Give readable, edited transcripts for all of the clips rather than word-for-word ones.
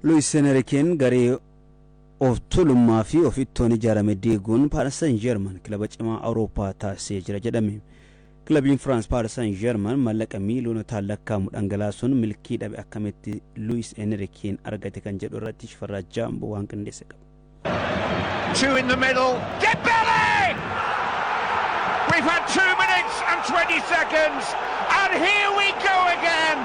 Luis Enrique garee of tulummaa fi ofittoon ijaarame diiguun Paris Saint-Germain kilaba cimaa Awurooppaa taasisee jira jedhame. Kilabiin France Paris Saint-Germain mallaqa miiliyoonota lakkaa'amu dhangalaasuun milkii dhabe akkamitti Luis Enrique argate kan jedhu irratti Shifarraa Jaamboo waan qindeesse qaba. Two in the middle. Dembele! We've had 2 minutes and 20 seconds and here we go again.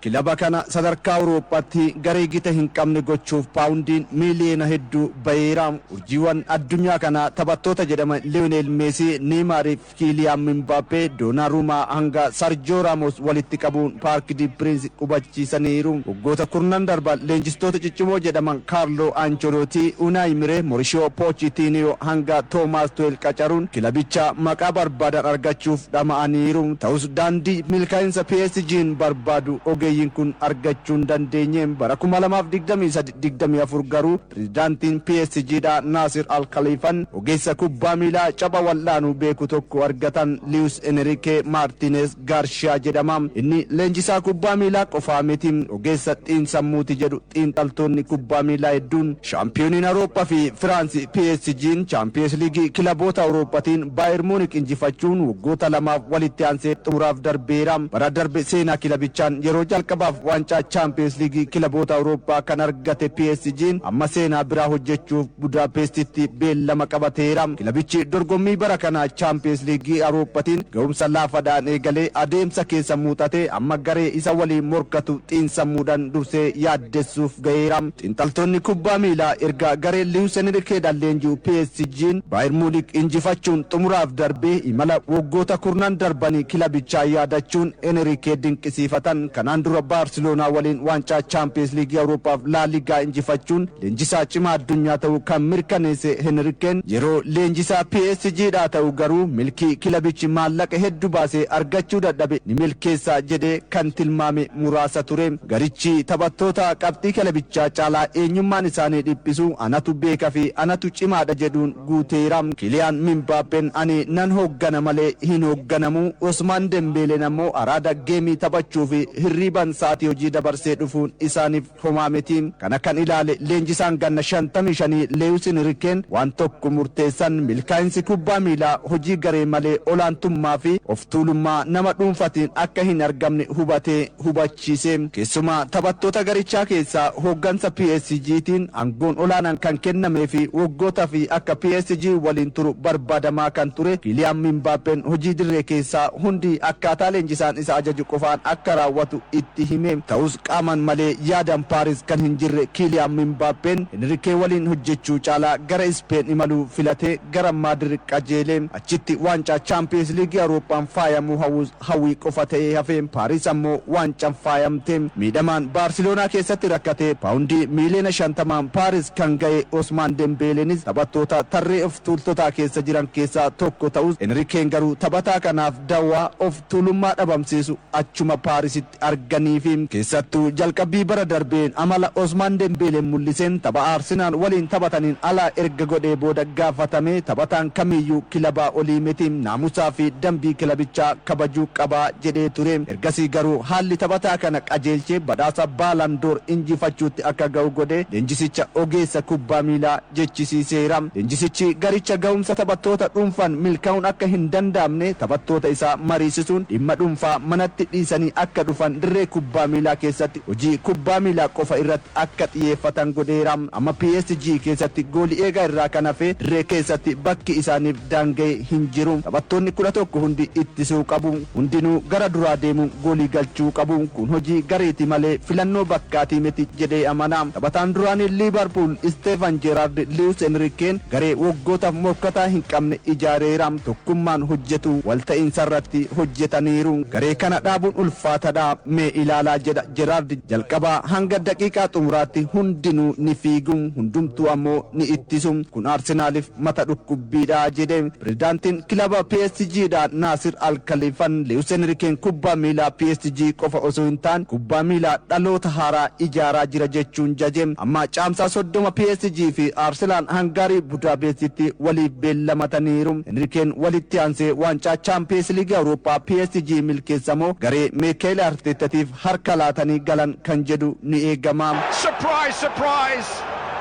Kilaba kana sadarkaa Awurooppaatti garee gita hin qabne gochuuf paawundiin miiliyoona hedduu baheeraam. Urjiiwwan addunyaa kana taphattoota jedhaman Lionel Messi, Neymar fi Kylian Mbappé, Donnarumma hanga Sergio Ramos walitti qabuun Parc des Princes qubachiisaniiru. Waggoota kurnan darban leenjistoota ciccimoo jedhaman Carlo Ancelotti, Unai Emery, Mauricio Pochettino hanga Thomas Tuchel qacaruun kilabicha maqaa barbaadan argachuuf dhama'aniiru. Ta'us daandii milkaa'insa PSG'n barbaadu ogeeyyiin kun argachuun dandeenyeen bara 2023-24 garuu pirezidaantiin PSG'dha Nasir Al-Khelaifi ogeessa kubbaa miilaa capha wal'aanuu beeku tokko argatan Luis Enrique Martinez Garcia jedhama. Inni leenjisaa kubbaa miilaa qofaa miti ogeessa xiinsammuuti jedhu xiinxaltoonni kubbaa miilaa hedduun. Shaampiyooniin Awurooppaa fi Firaansi PSG'n Champions League kilaboota Awurooppaatiin Bayern Munich injifachuun waggoota lamaaf walitti aansee xumuraaf darbeera. Bara darbe seenaa kilabichaan yeroo jalqabaaf waancaa Champions League kilaboota Awurooppaa kan argate PSG'n amma seenaa biraa hojjechuuf Budapestitti beellama qabateera. Kilabichi dorgommii bara kana Champions League Awurooppaatiin ga'umsa laafaadhaan eegalee adeemsa keessa muuxate amma garee isa waliin morkatu xiinsammuudhaan dursee yaaddessuuf ga'eera. Xiinxaltoonni kubbaa miilaa erga garee Luis Enrique leenji'u PSG'n Bayern Munich injifachuun xumuraaf darbee imala waggoota kurnan darbanii kilabichaa yaadachuun Enrique dinqisiifatan. Kanaan dura Barcelona waliin waancaa Champions League Awurooppaaf La Liga injifachuun leenjisaa cimaa addunyaa ta'uu kan mirkaneesse Enriqueen yeroo leenjisaa PSG'dhaa ta'u garuu milkii kilabichi maallaqa hedduu baasee argachuu dadhabe ni milkeessaa jedhee kan tilmaame muraasa ture. Garichi taphattoota qabxii kilabichaa caalaa eenyummaan isaanii dhiphisu anatu beeka fi anatu cimaadha jedhuun guuteera. Kylian Mbappeen ani nan hooggana malee hin hoogganamu. Ousmane Dembele ammoo araada geemii taphachuu fi hirriban sa'aatii hojii dabarsee dhufuun isaaniif homaa miti. Kana kan ilaale leenjisaan ganna 55 Luis Enrique waan tokko murteessan milkaa'insi kubbaa miilaa hojii garee malee olaantummaa fi of tuulummaa nama dhuunfaatiin akka hin argamne hubatee hubachiise. Keessumaa taphattoota garichaa keessaa hooggansa PSG'tiin aangoon olaanaan kan kennamee fi waggoota fi akka PSG waliin turu barbaadamaa kan ture. Kylian Mbappeen hojii dirree keessaa hundi akkaataa leenjisaan isa ajaju qofaan akka raawwatu itti hime. Ta'us qaaman malee yaadan Paris kan hin jirre Kylian Mbappeen Enrique waliin hojjechuu caalaa gara Spain imaluu filatee gara Madrid qajeelee. Achitti waancaa Champions League Awurooppaan faayamuu hawwii qofa ta'ee hafe. Paris ammoo waancaan faayamte. Miidhamaan Barcelona keessatti rakkatee paawundii miiliyoona 50 Paris kan ga'e Ousmane Dembelenis taphattoota tarree of tuultotaa keessa jiran keessaa tokko ta'us Enriqueen garuu taphataa kanaaf dawaa of tuulummaa dhabamsiisu achuma Parisitti arganiifi. Keessattuu jalqabbii bara darbeen amala Ousmane Dembele mul'iseen tapha Arsenal waliin taphataniin ala erga godhee booda gaafatame taphataan kamiyyuu kilabaa olii miti naamusaa fi dambii kilabichaa kabajuu qabaa jedhee ture. Ergasii garuu haalli taphataa kana qajeelchee badhaasa Ballon d'Or injifachuutti akka ga'u godhe leenjisicha ogeessa kubbaa miilaa jechisiiseera. Leenjisichi garicha ga'umsa taphattoota dhuunfaan milkaa'uun akka hin danda'amne taphattoota isaa mariisisuun dhimma dhuunfaa manatti dhiisanii akka dhufan dirree kubbaa miilaa keessatti hojii kubbaa miilaa qofa irratti akka xiyyeeffatan godheera. Amma PSG keessatti goolii eegaa irraa kan hafe dirree keessatti bakki isaaniif daanga'e hin jiru. Taphattoonni 11 hundi ittisuu qabu. Hundinuu gara duraa deemuun goolii galchuu qabu. Kun hojii gareeti malee filannoo bakkaatii miti jedhee amana. Taphataan duraanii Liverpool Steven Gerrard Luis Enriqueen garee waggootaaf morkataa hin qabne ijaareera. Tokkummaan hojjetu walta'iinsa irratti hojjetaniiru. Garee kana dhaabuun ulfaataadha mee ilaalaa jedha Gerrard. Jalqabaa hanga daqiiqaa xumuraatti hundinuu ni fiigu hundumtuu ammoo ni ittisu. Kun Arsenaaliif mata dhukkubbiidha jedhe pirezidaantiin kilaba PSG'dha Nasir Al-Khelaifi. Luis Enriqueen kubbaa miilaa PSG qofa osoo hin taane kubbaa miilaa dhaloota haaraa ijaaraa jira jechuun jaje. Amma caamsaa 30 PSG fi Arsenal Hangaarii Budapestitti waliif beellamataniiru. Enriqueen walitti aansee waancaa Champions League Awurooppaa PSG milkeessamoo garee Mikel Artetaatiif harka laatanii galan kan jedhu ni eegama. surprise, surprise,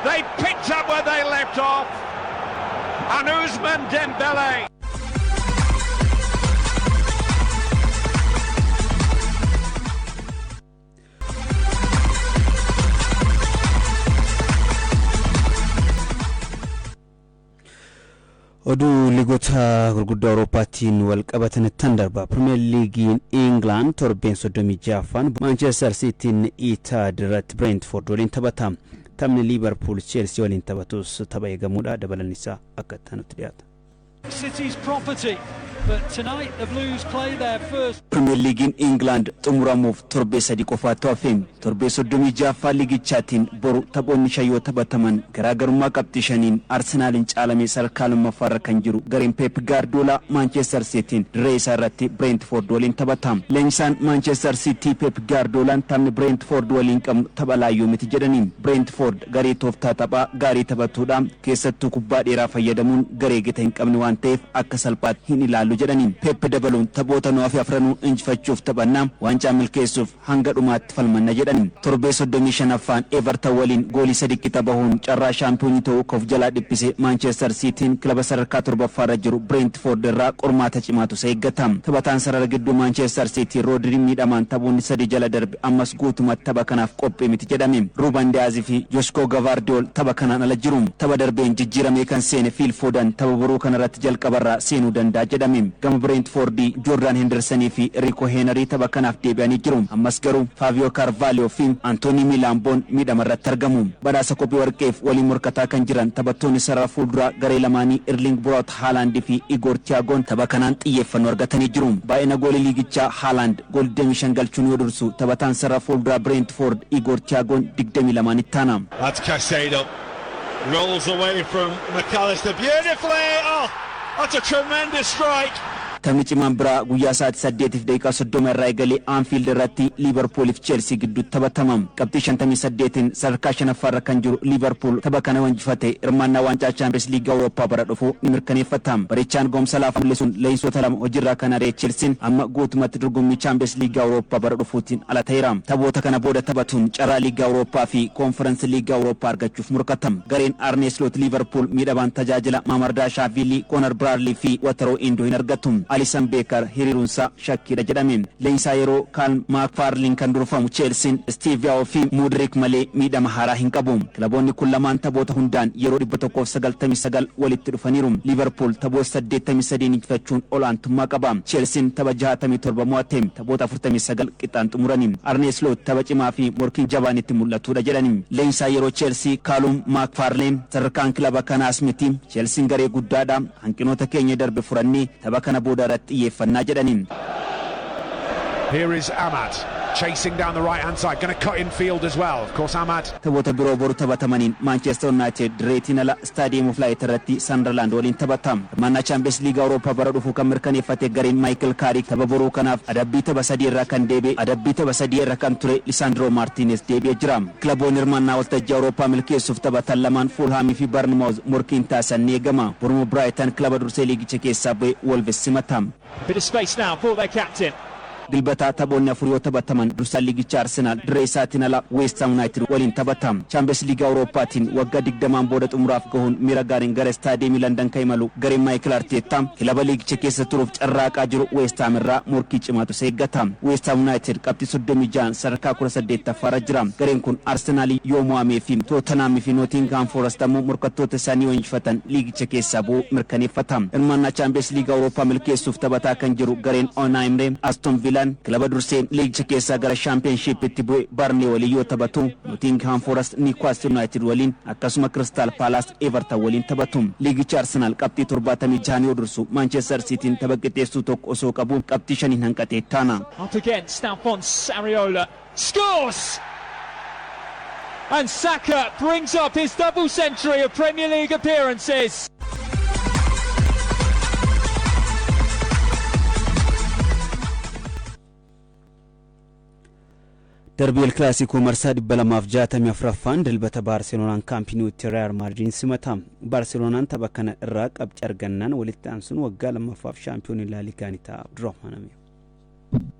they picked up where they left off. And Ousmane Dembele. oduu liigota gurguddaa Awurooppaatiin wal qabatan tan darba Premier League England torbeen 36 Manchester City itaa dirratti Brentford waliin taphata. Taphni Liverpool Chelsea waliin taphatus tapha eegamuudha dabalanisa akka tanutti dhiyaata. City's property, but tonight the Blues play their first. Premier League in England xumuramuuf torbee sadi qofaatu hafe. Torbee 36 liigichaatiin boru taphoonni shayyoo taphataman garaagarummaa qabxii shaniin Arsenaalin caalamee sarkaalummaaffaarra kan jiru gareen Pep Guardiola Manchester Cityin dirree isaa irratti Brentford waliin taphata. Leenjisaan Manchester City Pep Guardiolaan taphni Brentford waliin qabu tapha laayyoo miti jedhaniin. Brentford garee tooftaa taphaa gaarii taphatuudha. Keessattuu kubbaa dheeraa fayyadamuun garee gita hin qabne waan ta'eef akka salphaatti hin ilaalu jedhaniin. Pep dabaluun taphoota nuuf afranuu injifachuuf taphannaa waancaa milkeessuuf hanga dhumaatti falmanna jedhaniin. Torbee 35ffaan Everton waliin goolii 3 qixa bahuun carraa shaampiyoonii ta'uu koof jalaa dhiphise Manchester Cityin kilaba sadarkaa 7ffaarra jiru Brentford irraa qormaata cimaatu eeggata. Taphataan sarara gidduu Manchester City Rodri miidhamaan taphoonni 3 jala darbe ammas guutumatti tapha kanaaf qophii miti jedhame. Ruben Dias fi Joshua Gvardiol tapha kanaan ala jiru. Tapha darbeen jijjiiramee kan seene Phil Foden tapha boruu kanarratti jalqabarraa seenuu danda'a jedhame. Gama Brentford Jordan Henderson fi Rico Henry tapha kanaaf deebi'anii jiru. Ammas garuu Fabio Carvalho fi Anthony Milamboon miidhamarratti argamu. Badhaasa kophee warqeef waliin morkataa kan jiran taphattoonni sarara fuulduraa garee lamaanii Erling Braut Haaland fi Igor Thiagoon tapha kanaan xiyyeeffannoo argatanii jiru. Baay'ina goolii liigichaa Haaland gool 25 galchuun yoo dursu taphataan sarara fuulduraa Brentford Igor Thiagoon 22 ittaana. That's Caicedo. Rolls away from McAllister beautifully. Oh, that's a tremendous strike. Taphni cimaan biraa guyyaa sa'aatii 8:30 irraa eegalee Anfield irratti Liverpool fi Chelsea gidduutti taphatama. Qabxii 58 sadarkaa 5ffaarra kan jiru Liverpool tapha kana injifate hirmaannaa waancaa Champions League Awurooppaa bara dhufu ni mirkaneeffata. Barichaan goomsa laafaa mul'isuun leeyisota lama hojiirraa kan aree Chelsea amma guutumatti dorgommii Champions League Awurooppaa bara dhufuutiin ala ta'eera. Taphoota kana booda taphatuun carraa Liiga Awurooppaa fi Conference League Awurooppaa argachuuf murkatam. Gareen Arne Slot Liverpool miidhamaan tajaajila Mamardashvili, Conor Bradley fi Wataru Indo hin argatu. Alisson Becker hiriirunsa shakkiidha jedhame. Leenjisaa yeroo Kaan McFarlane kan durfamu Chelsea Steve Yao fi Mudrik malee miidhama haaraa hin qabu. Kilaboonni kun lamaan taphoota hundaan yeroo 199 walitti dhufaniiru. Liverpool taphoota 83 injifachuun olaantummaa qaba. Chelsea tapha 67 mo'ate taphoota 49 qixaan xumurani. Arne Slot tapha cimaa fi morkiin jabaan itti mul'atudha jedhani. Leenjisaa yeroo Chelsea Callum McFarlane sadarkaan kilaba kanaas miti. Chelsea garee guddaadha. Hanqinoota keenya darbe furannee tapha kana booda xiyyeeffannaa jedhaniin. Here is Ahmad chasing down the right hand side, going to cut in field as well. Of course Ahmad. Taphoota biroo boru taphatamaniin Manchester United direetiin ala Stadium of Light irratti Sunderland waliin taphatam. Hirmaannaa Champions League Awurooppaa bara dhufu kan mirkaneeffate gareen Michael Carrick tapha boruu kanaaf adabbii tapha 3 irraa kan deebi'e adabbii tapha 3 irra kan ture Lisandro Martinez deebi'ee jira. Kilaboonni hirmaannaa waltajjii Awurooppaa milkeessuuf taphatan lamaan Fulham fi Bournemouth morkiin taasisan ni eegama. Boruma Brighton kilaba dursee liigicha keessaa bu'e Wolves simatam. Bit of space now for their captain. Dilbata taphoonni afur yoo taphataman dursaa liigicha Arsenal dirree isaatiin ala West Ham United waliin taphatam. Champions League Awurooppaatiin waggaa 20 booda xumuraaf gahuun miira gaariin gara Stadium London kan imalu gareen Michael Arteta kilaba liigicha keessa turuuf carraaqaa jiru West Ham irraa morkii cimaatu eeggata. West Ham United qabxii 36 sadarkaa 18ffaarra jira. Gareen kun Arsenal yoo mo'amee fi Tottenham fi Nottingham Forest ammoo morkattoota isaanii yoo injifatan liigicha keessaa bu'uu mirkaneeffata. Hirmaannaa Champions League Awurooppaa milkeessuuf taphataa kan jiru gareen Unai Emery Aston Villa kilaba dursee liigicha keessaa gara Championship itti bu'e Burnley waliin yoo taphatu Nottingham Forest Newcastle United waliin akkasuma Crystal Palace Everton waliin taphatu. Liigicha Arsenal qabxii 76 yoo dursu Manchester City tapha qixxeessuu tokko osoo qabu qabxii 5 hanqatee taana. Up against Alphonse Areola scores! And Saka brings up his double century of Premier League appearances. Derby El Clasico marsaa 264ffaan dilbata Barcelonaan kaampiniitti Real Madrid simatam. Barcelonaan tapha kana irraa qabxii argannaan walitti aansuun waggaa lammaffaaf shaampiyoonii La Ligaa ni ta'a. Abdurrahman Amir.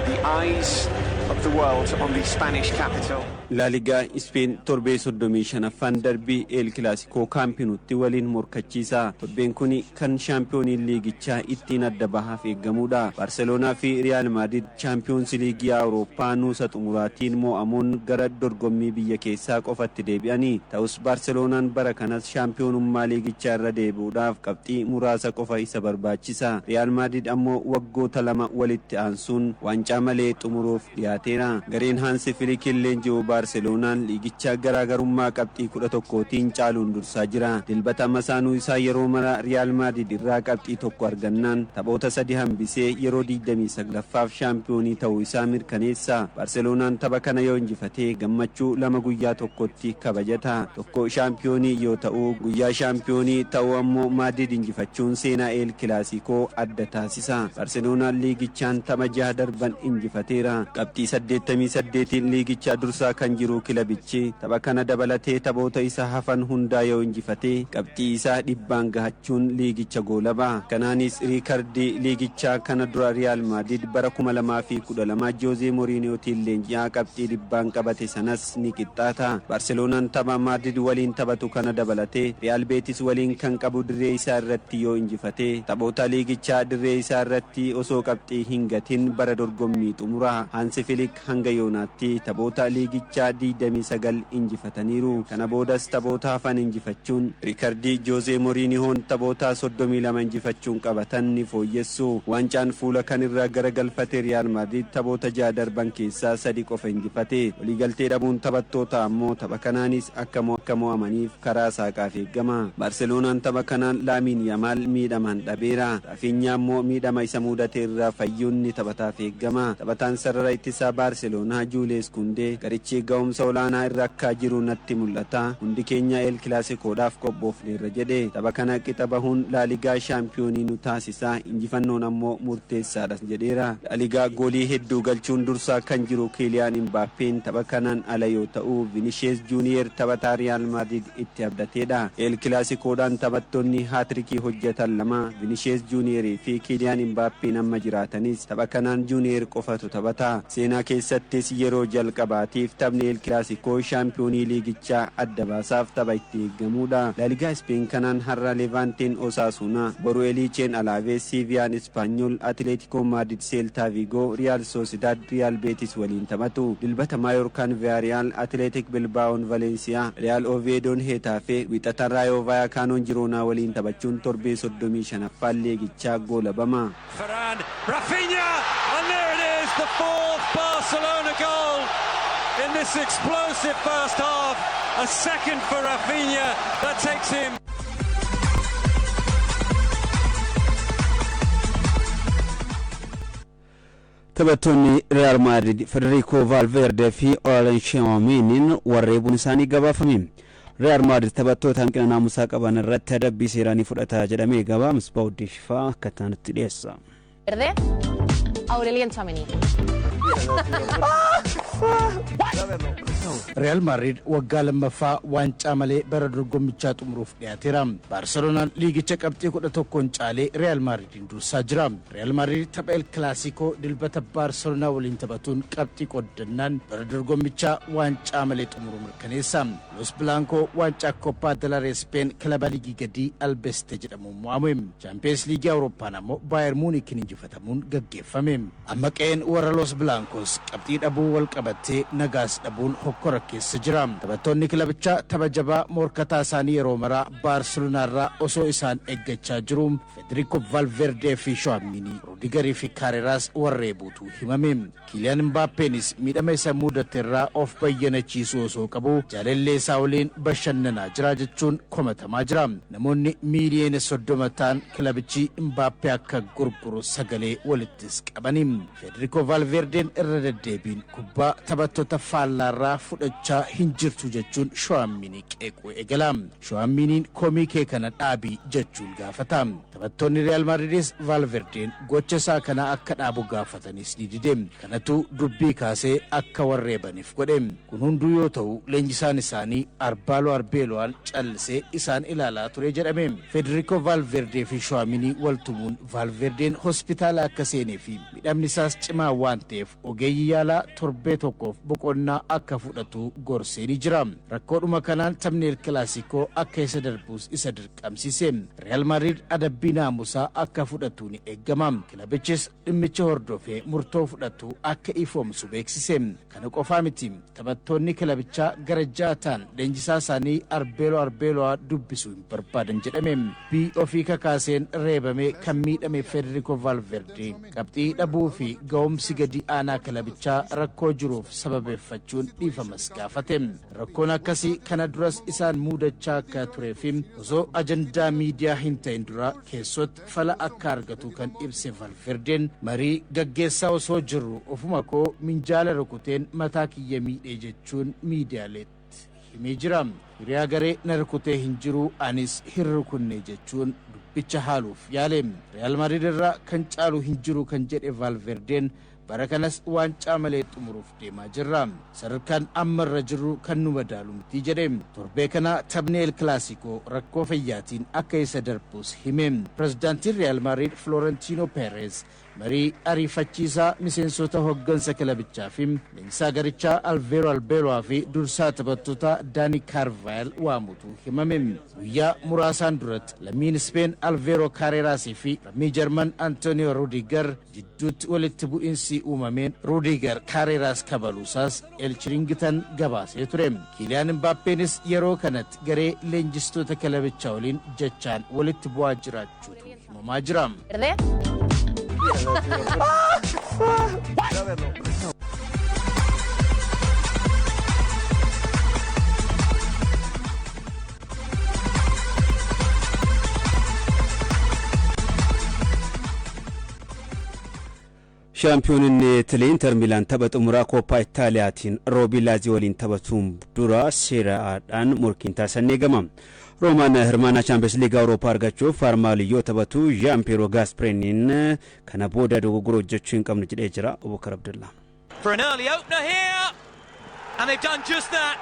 The eyes of the world on the Spanish capital. La Liga Spain torbee 35 darbii El Clasico Campinutti waliin morkachiisa. Torbeen kuni kan Champions League ittiin adda bahaaf eeggamudha. Barcelona fi Real Madrid Champions League Awurooppaa nuusa xumuraatiin mo'amuun gara dorgommii biyya keessaa qofatti deebi'anii. Ta'us Barcelonaan bara kanas Championummaa liigichaa irra deebi'uudhaaf qabxii muraasa qofa isa barbaachisa. Real Madrid ammoo waggoota lama walitti aansuun waancaa malee xumuruuf dhiyaateera. Gareen Hansi Flick leenjii Barcelonaan liigichaa garaagarummaa qabxii 11tiin caaluun dursaa jira. Dilbata masaanuu isaa yeroo mara Real Madrid irraa qabxii tokko argannaan taphoota 3 hambisee yeroo 29ffaaf shaampiyoonii ta'uu isaa mirkaneessa. Barcelonaan tapha kana yoo injifatee gammachuu 2 guyyaa tokkotti kabajata. Tokko shaampiyoonii yoo ta'u guyyaa shaampiyoonii ta'uu ammoo Madrid injifachuun seenaa El Clasico adda taasisa. Barcelonaan liigichaan tapha 6 darban injifateera. Qabxii 88 liigichaa dursaa kan jiru kilabichi tapha kana dabalatee taphoota isa hafan hundaa yoo injifatee qabxii isaa 100 gahachuun liigicha goolaba. Kanaanis riikardii liigichaa kana dura Real Madrid bara 2012 Jose Mourinhotiin leenji'aa qabxii 100 qabate sanas ni qixxaata. Barcelonaan tapha Madrid waliin taphatu kana dabalatee Real Betis waliin kan qabu dirree isaa irratti yoo injifatee taphoota liigichaa dirree isaa irratti osoo qabxii hin gatin bara dorgommii xumura. Hansi Flick hanga yoonaatti taphoota liigichaa 29 injifataniiru. Kana boodas taphoota hafan injifachuun riikardii Jose Mourinhoon taphoota 32 injifachuun qabatan ni fooyyessu. Waancaan fuula kan irraa garagalfate Real Madrid taphoota 6 darban keessaa 3 qofa injifate. Waliigaltee dhabuun taphattoota ammoo tapha kanaanis akka mo'amaniif karaa saaqaaf eeggama. Barcelonaan tapha kanaan Lamine Yamal miidhamaan dhabeera. Rafinha ammoo miidhama isa mudate irraa fayyuun ni taphataaf eeggama. Taphataan sarara ittisaa Barcelonaa Jules Koundé garichi ga'umsa olaanaa irra akka jiru natti mul'ata. Hundi keenya El Clasicoodhaaf qophoofneerra jedhe. Tapha kana qixa bahuun La Liga shaampiyoonii nu taasisa. Injifannoon ammoo murteessaadha jedheera. La Liga goolii hedduu galchuun dursaa kan jiru Kylian Mbappeen tapha kanaan ala yoo ta'u Vinicius Junior taphataa Real Madrid itti abdateedha. El Clasicoodhaan taphattoonni haatrikii hojjetan lama Vinicius Junior fi Kylian Mbappeen amma jiraatanis tapha kanaan Junior qofatu taphata. Seenaa keessattis yeroo jalqabaatiif taphni El Clasico shaampiyoonii liigichaa adda baasaaf tapha itti eeggamudha. La Liga Spain kanaan har'a Levanteen Osasuna, boru Elchen Alaves, Sevilla Espanyol, Atletico Madrid, Celta Vigo, Real Sociedad, Real Betis waliin taphatu. Dilbata Mallorcan Villarreal, Athletic Bilbao Valencia, Real Oviedo Getafe, wixata Rayo Vallecano Girona waliin taphachuun torbee 35ffaa liigichaa goolabama. Varane, Rafinha, and there it is, the fourth Barcelona goal in this explosive first half. A second for Rafinha that takes him. Taphattoonni Real Madrid Federico Valverde fi Aurelien Tchouameni warreebuun isaanii gabaafame. Real Madrid taphattoota hanqina naamusaa qaban irratti adabbii seeraanii fudhata jedhamee gabaams Baudishfaa akka ta'anitti dhiyeessa. Aurelien Tchouameni. Real Madrid waggaa lammaffaa waancaa malee bara dorgommichaa xumuruuf dhiyaateera. Barcelonaan liigicha qabxii 11 caalee Real Madridin dursaa jira. Real Madrid tapha El Clasico dilbata Barcelona waliin taphatuun qabxii qoddannaan bara dorgommichaa waancaa malee xumuruu mirkaneessa. Los Blancos waancaa Copa del Rey Spain kilaba liigii gadii Albacete jedhamuun mo'ame. Champions League Awurooppaan ammoo Bayern Munich injifatamuun gaggeeffame. Amma qeen warra Los Blancos qabxii dhabuu wal qabatee nagaas dhabuun hokkora keessa jira. Taphattoonni kilabichaa tapha jabaa morkataa isaanii yeroo maraa Barcelona irraa osoo isaan eeggachaa jiru. Federico Valverde fi Tchouameni, Rudiger fi Carreras warreebuutu himame. Kylian Mbappeenis miidhama isa mudate irraa of bayyanachiisuu osoo qabu jaalallee isaa waliin bashannanaa jira jechuun komatamaa jira. Namoonni miiliyoona 30 ta'an kilabichi Mbappee akka gurguru sagalee walittis qabani. Federico Valverdeen irra deddeebiin kubbaa taphattoota faallaarraa fudhachaa hin jirtu jechuun Shawamini qeequu eegala. Shawaminiin komii kee kana dhaabii jechuun gaafata. Taphattoonni Real Madridis Valverdeen gocha isaa kana akka dhaabu gaafatanis ni dide. Kanatu dubbii kaasee akka warreebaniif godhe. Kun hunduu yoo ta'u leenjisaan isaanii Arbelo'aan callisee isaan ilaalaa ture jedhame. Federico Valverde fi Shawamini waltumuun Valverdeen hospitaala akka seenee fi midhamni isaas cimaa waan ta'eef ogeeyyii yaalaa torbee tokkoof boqonnaa akka fudhatu gorsee ni jira. Rakkoodhuma kanaan taphni El Clasico akka isa darbuus isa dirqamsiise. Real Madrid adabbii naamusaa akka fudhatu ni eeggama. Kilabichis dhimmicha hordofee murtoo fudhatu akka ifoomsu beeksise. Kana qofaa miti. Taphattoonni kilabichaa gara jaataan leenjisaa isaanii Arbelo'aa dubbisuu hin barbaadan jedhame. Bii ofii kakaaseen reebame kan miidhame Federico Valverde qabxii dhabuu fi ga'umsi gadi aanaa kilabichaa rakkoo jiruuf sababeeffachuun dhiifamas gaafate. Rakkoon akkasii kana duras isaan muudachaa akka turee fi osoo ajandaa miidiyaa hin ta'in dura keessatti fala akka argatu kan ibse Valverdeen marii gaggeessaa osoo jirru ofuma koo minjaala rukuteen mataa kiyya miidhee jechuun miidiyaaleetti himee jira. Hiriyaa garee na rukutee hin jiru anis hin rukunne jechuun dubbicha haaluuf yaale. Real Madrid irraa kan caalu hin jiru kan jedhe Valverdeen bara kanas waancaa malee xumuruuf deemaa jirra. Sadarkaan ammarra jirru kan nu madaalu miti jedhe. Torbee kana taphni El Clasico rakkoo fayyaatiin akka isa darbus hime. Pirezidaantiin Real Madrid Florentino Perez marii ariifachiisaa miseensota hoggansa kilabichaa fi leenjisaa garichaa Arbelo'aa fi dursaa taphattoota Dani Carvajal waamutu himame. Guyyaa muraasaan duratti lammiin Speen Alvaro Carrerasii fi lammii Jarman Antonio Rudiger jidduutti walitti bu'iinsi uumameen Rudiger Carreras kabaluusaas El Chiringitan gabaasee ture. Kylian Mbappeenis yeroo kanatti garee leenjistoota kilabichaa waliin jechaan walitti bu'aa jiraachuutu himamaa jira. Shaampiyoonni Itaaliyaa Inter Milaan tapha xumuraa Kooppaa Itaaliyaatiin Roobii Laazio waliin taphatuun dura seeraadhaan morkiin taasisanii eegama. Roomaan hirmaannaa Champions League Awurooppaa argachuuf Farmaaliyyoo taphatu Jean Piero Gasperiniin kana booda dogoggora hojjechuu hin qabnu jedhee jira. Abubakar Abdullah. For an early opener here and they've done just that.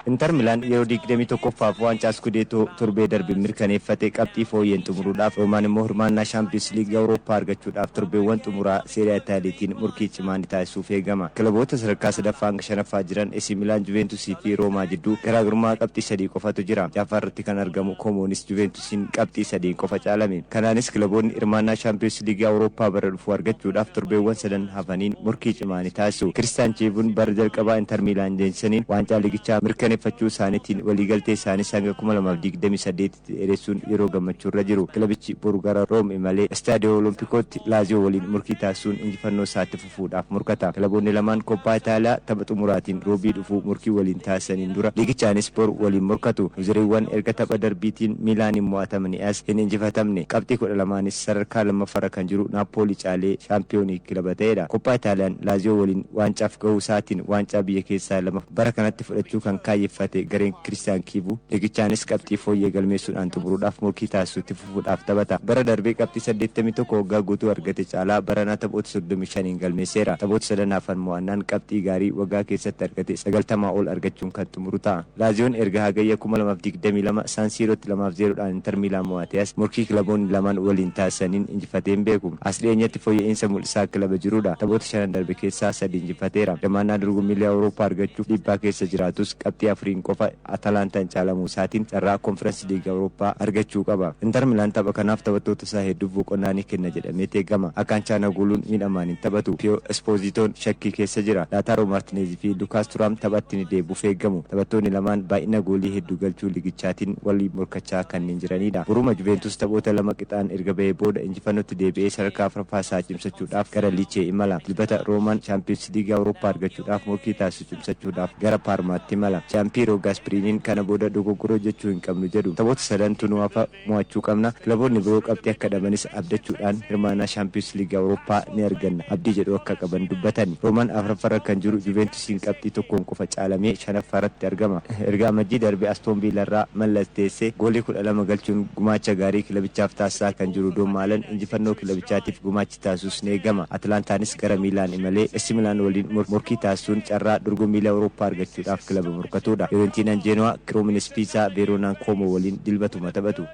Inter Milan yeroo 21ffaaf waancaa Scudetto torbee darbe mirkaneeffate qabxii fooyyeen xumuruudhaaf Roomaan immoo hirmaannaa Champions League Awurooppaa argachuudhaaf torbeewwan xumuraa Serie A Itaaliitiin murkii cimaan taasisuuf eegama. Kilaboota sadarkaa sadaffaa hanga shanaffaa jiran AC Milan, Juventus fi Roomaa jidduu garaagarummaa qabxii 3 qofatu jira. Jaffaarratti kan argamu Komoonis Juventusiin qabxii 3 qofa caalame. Kanaanis kilaboonni hirmaannaa Champions League Awurooppaa bara dhufu argachuudhaaf torbeewwan 3 hafaniin murkii cimaan taasisu. Christian Chievun bara jalqabaa Inter Milan deensaniin waancaa liigichaa mirkaneeffachuu isaaniitiin waliigaltee isaanii hanga 2028 dheeressuun yeroo gammachuu irra jiru. Kilabichi boru gara Room imalee Stadio Olimpicotti Lazio waliin murkii taasisuun injifannoo isaatti fufuudhaaf murkata. Kilaboonni lamaan Kooppaa Itaaliyaa tapha xumuraatiin roobii dhufu murkii waliin taasisaniin dura liigichaanis boru waliin murkatu. Yuuzereewwan erga tapha darbiitiin Milaaniin mo'atamanii as hin injifatamne. Qabxii 12 sadarkaa lammaffaarra kan jiru Naapoolii caalee shaampiyoonii kilaba ta'edha. Kooppaa Itaaliyaan Lazio waliin waancaaaf gahuu isaatiin waancaa biyya keessaa lama bara kanatti fudhachuu kan kaayyeffate gareen Christian Kivu liigichaanis qabxii fooyyee galmeessuudhaan xumuruudhaaf murkii taasisuutti fufuudhaaf taphata. Bara darbee qabxii 81 waggaa guutuu argate caalaa baranaa taphoota 35 galmeesseera. Taphoota sadan hafan mo'annaan qabxii gaarii waggaa keessatti argate 90 ol argachuun kan xumuru ta'a. Laazioon erga hagayya 2022 San Sirotti 2-0dhaan Inter Milan mo'ate as murkii kilaboonni lamaan waliin taasisaniin injifateen beeku. As dhiyeenyatti fooyya'insa mul'isaa kilaba jirudha. Taphoota 5 darbe keessaa 3 injifateera. Hirmaannaa dorgommii Awurooppaa argachuuf dhiibbaa keessa jiraatus qabxii 4 qofa Atalantaan caalamuu isaatiin carraa Konferensi Liiga Awurooppaa argachuu qaba. Inter Milan tapha kanaaf taphattoota isaa hedduuf boqonnaa ni kenna jedhamee eegama. Akaan Chaanaguluun miidhamaan hin taphatu. Pio Espositoon shakkii keessa jira. Laataaroo Martinez fi Lukaas Turam taphatti ni deebuuf eegamu. Taphattoonni lamaan baay'ina goolii hedduu galchuu liigichaatiin walii morkachaa kanneen jiranidha. Buruma Juventus taphoota 2 qixaan erga bahee booda injifannootti deebi'ee sadarkaa afuraffaa isaa cimsachuudhaaf gara Lichee imala. Dilbata Roomaan Champions League Awurooppaa argachuudhaaf murkii taasisu cimsachuudhaaf gara Paarmaatti imala. Sampiiroo Gaaspiriiniin kana booda dogoggoroo jechuu hin qabnu jedhu. Taphoota sadantu nu hafa mo'achuu qabna. Kilaboonni biroo qabxii akka dhabanis abdachuudhaan hirmaannaa Champions League Awurooppaa ni arganna. Abdii jedhu akka qaban dubbatan. Roomaan afuraffaarra kan jiru Juventusiin qabxii tokkoon qofa caalamee shanaffaarratti argama. Erga amajjii darbe Aston Villaarraa mallatteessee goolii 12 galchuun gumaacha gaarii kilabichaaf taasisaa kan jiru Doomaalan injifannoo kilabichaatiif gumaachi taasisus ni eegama. Atlantaanis gara Miilaan imalee AC Milaan waliin morkii taasisuun carraa dorgommii Awurooppaa argachuudhaaf kilaba morkatuudha. Fiorentinaan Jeenuwaa Kiroomin Spiisaa Veeroonaan Koomoo waliin dilbatuma taphatu.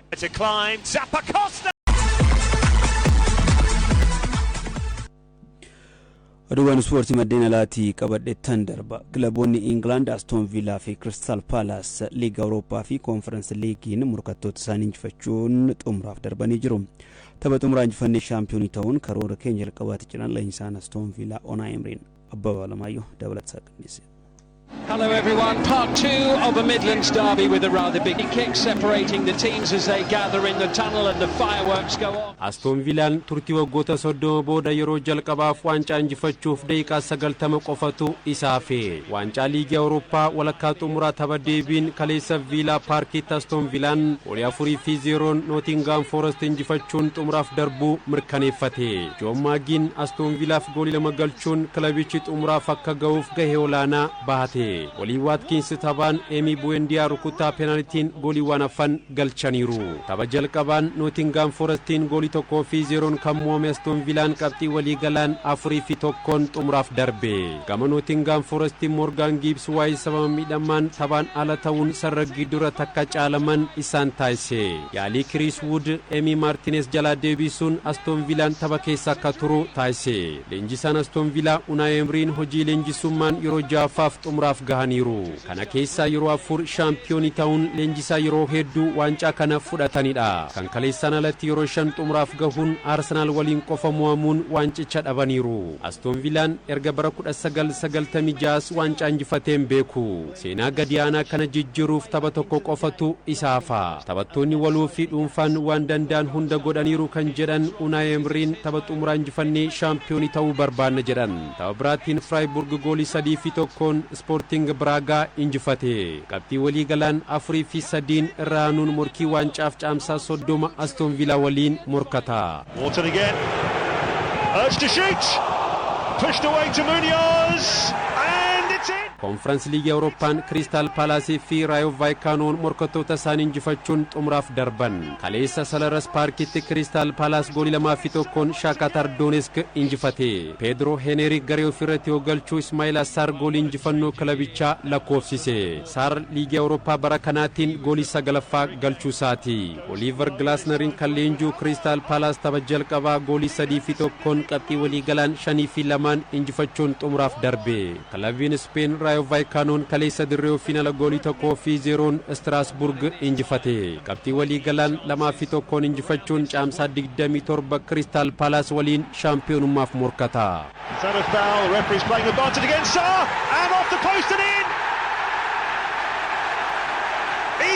Aduwwan ispoortii maddeen alaatii qabadheettan darba. Kilaboonni Ingland Aston Villa fi Crystal Palace Liiga Awurooppaa fi Conference Leaguein morkattoota isaanii injifachuun xumuraaf darbanii jiru. Tapha xumuraa injifannee shaampiyoonii ta'uun karoora keenya jalqabaatti jiran leenjisaan Aston Villa Unai Emery'n Abbabaa Alamaayyoo dabalata qindeesse. Hello everyone, part two of the Midlands derby with a rather big kick separating the teams as they gather in the tunnel and the fireworks go on. Aston Villaan turtii waggoota 30 booda yeroo jalqabaaf waancaa injifachuuf daqiiqaa 90 qofatu isaafe. Waancaa liigii Awurooppaa walakkaa xumuraa tapha deebiin kaleessa Villa Parkitti Aston Villaan goolii 4-0 Nottingham Forest injifachuun xumuraaf darbuu mirkaneeffate. John Maggin Aston Villaaf goolii 2 galchuun kilabichi xumuraaf akka ga'uuf gahee olaanaa bahate. Goolii Watkins taphaan Emi Buendia rukuttaa penaltiin gooliiwwan afan galchaniiru. Tapha jalqabaan Nottingham Forestiin goolii 1-0 kan mo'ame Aston Villaan qabxii waliigalaan 4-1 xumuraaf darbe. Gama Nottingham Forestiin Morgan Gibbs waa'ee sababa miidhamaan taphaan ala ta'uun sarargii dura takka caalaman isaan taasise. Yaalii Chris Wood Emi Martinez jalaa deebisuun Aston Villaan tapha keessa akka turu taasise. Leenjisaan Aston Villa Unai Emery'n hojii leenjisummaan yeroo ja'affaaf xumuraaf gahaniiru. Kana keessa yeroo 4 shaampiyoonii ta'uun leenjisaa yeroo hedduu waancaa kana fudhatanidha. Kan kaleessaan alatti yeroo 5 xumuraaf gahuun Arsenal waliin qofa mo'amuun waancicha dhabaniiru. Aston Villaan erga bara 1996 waancaa injifateen beeku. Seenaa gadiyaanaa kana jijjiiruuf tapha tokko qofatu isaafa. Taphattoonni waloo fi dhuunfaan waan danda'an hunda godhaniiru kan jedhan Unai Emery'n tapha xumuraa injifannee shaampiyoonii ta'uu barbaanna jedhan. Tapha biraatiin Freiburg goolii 3-1 Sporting Braga injifate. Qabxii waliigalaan 4-3 irraanuun morkii waancaa caamsaa 30 Aston Villa waliin morkata. Wharton again. Urge to shoot. Pushed away to Munoz. And it's in. Conference League Awurooppaan Crystal Palace fi Rayo Vallecanoon morkattoota isaanii injifachuun xumuraaf darban. Kaleessa Selhurst Parkitti Crystal Palace goolii 2-1 Shakhtar Donetsk injifate. Pedro Henrique garee ofirratti galchuu Ismail Assar goolii injifannoo kilabichaa lakkoofsise. Sar Liigii Awurooppaa bara kanaatiin goolii 9ffaa galchuu isaati. Oliver Glasner'n kan leenjuu Crystal Palace tapha jalqabaa goolii 3-1 qabxii waliigalaan 5-2 injifachuun xumuraaf darbe. Kilabiin Spain Rayo Vallecanoon kaleessa dirree finaala goolii 1-0 Strasbourg injifate. Qabxii waliigalaan 2-1 injifachuun caamsaa 27 Crystal Palace waliin shaampiyoonummaaf morkata. Referee's playing advantage against Sarr and off the post and in.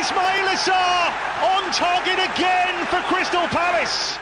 Ismail Assar on target again for Crystal Palace.